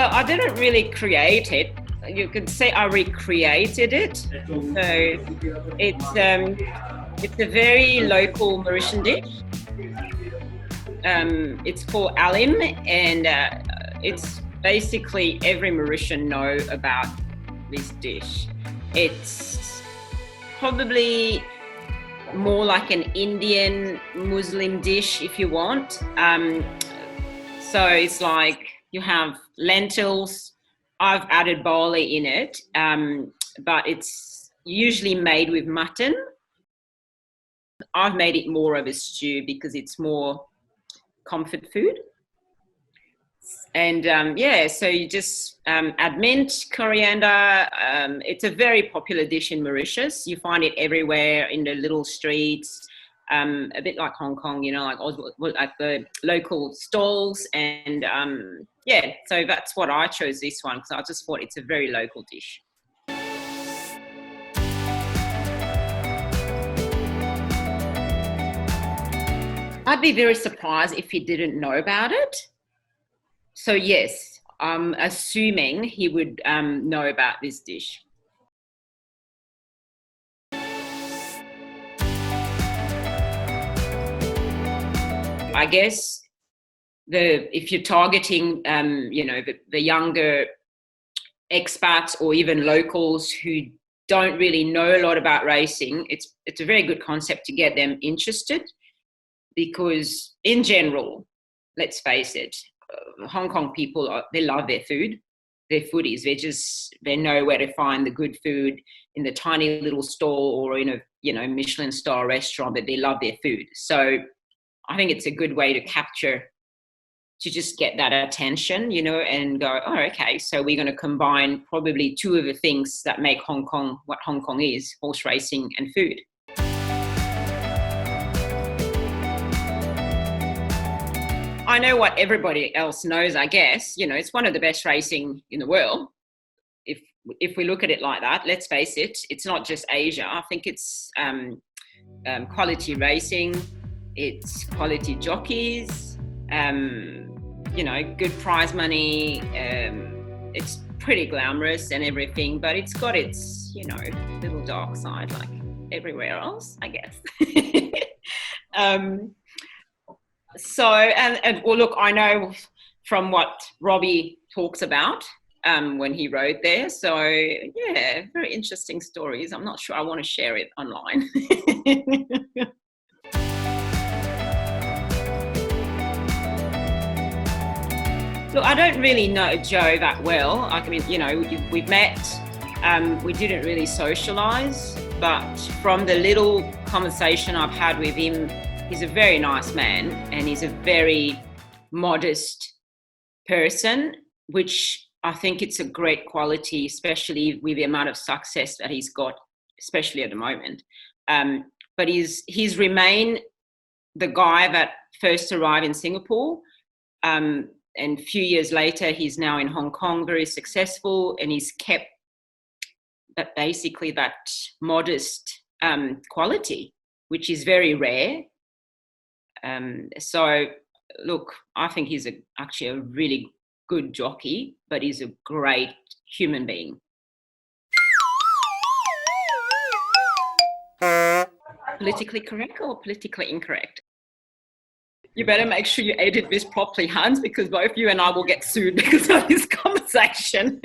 Well, I didn't really create it. You could say I recreated it. So it's a very local Mauritian dish. It's called alim, and it's basically every Mauritian know about this dish. It's probably more like an Indian Muslim dish if you want. So it's like you have lentils. I've added barley in it, but it's usually made with mutton. I've made it more of a stew because it's more comfort food. And so you just add mint, coriander. It's a very popular dish in Mauritius. You find it everywhere in the little streets, a bit like Hong Kong, like the local stalls. And so that's what I chose this one because I just thought it's a very local dish. I'd be very surprised if he didn't know about it. So yes, I'm assuming he would know about this dish. I guess if you're targeting, the younger expats or even locals who don't really know a lot about racing, it's a very good concept to get them interested because in general, let's face it, Hong Kong people, they love their food. They're foodies. They know where to find the good food in the tiny little stall or in a Michelin star restaurant, but they love their food. So I think it's a good way to just get that attention, and go, oh, okay, so we're going to combine probably two of the things that make Hong Kong what Hong Kong is, horse racing and food. I know what everybody else knows, I guess. It's one of the best racing in the world. If we look at it like that, let's face it, it's not just Asia. I think it's quality racing, it's quality jockeys, good prize money. It's pretty glamorous and everything, but it's got its, little dark side like everywhere else, I guess. Well, look, I know from what Robbie talks about when he rode there. So, yeah, very interesting stories. I'm not sure I want to share it online. Look, I don't really know Joe that well. I mean, we've met. We didn't really socialise, but from the little conversation I've had with him, he's a very nice man and he's a very modest person, which I think it's a great quality, especially with the amount of success that he's got, especially at the moment. But he's remained the guy that first arrived in Singapore. And a few years later, he's now in Hong Kong, very successful, and he's kept that modest quality, which is very rare. So, look, I think he's actually a really good jockey, but he's a great human being. Politically correct or politically incorrect? You better make sure you edit this properly, Hans, because both you and I will get sued because of this conversation.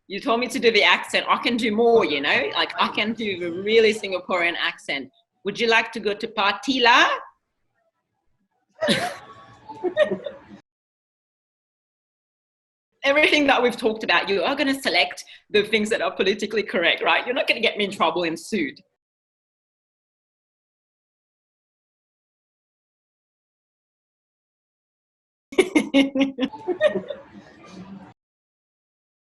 You told me to do the accent. I can do more, like I can do the really Singaporean accent. Would you like to go to Partila? Everything that we've talked about, you are going to select the things that are politically correct, right? You're not going to get me in trouble and sued.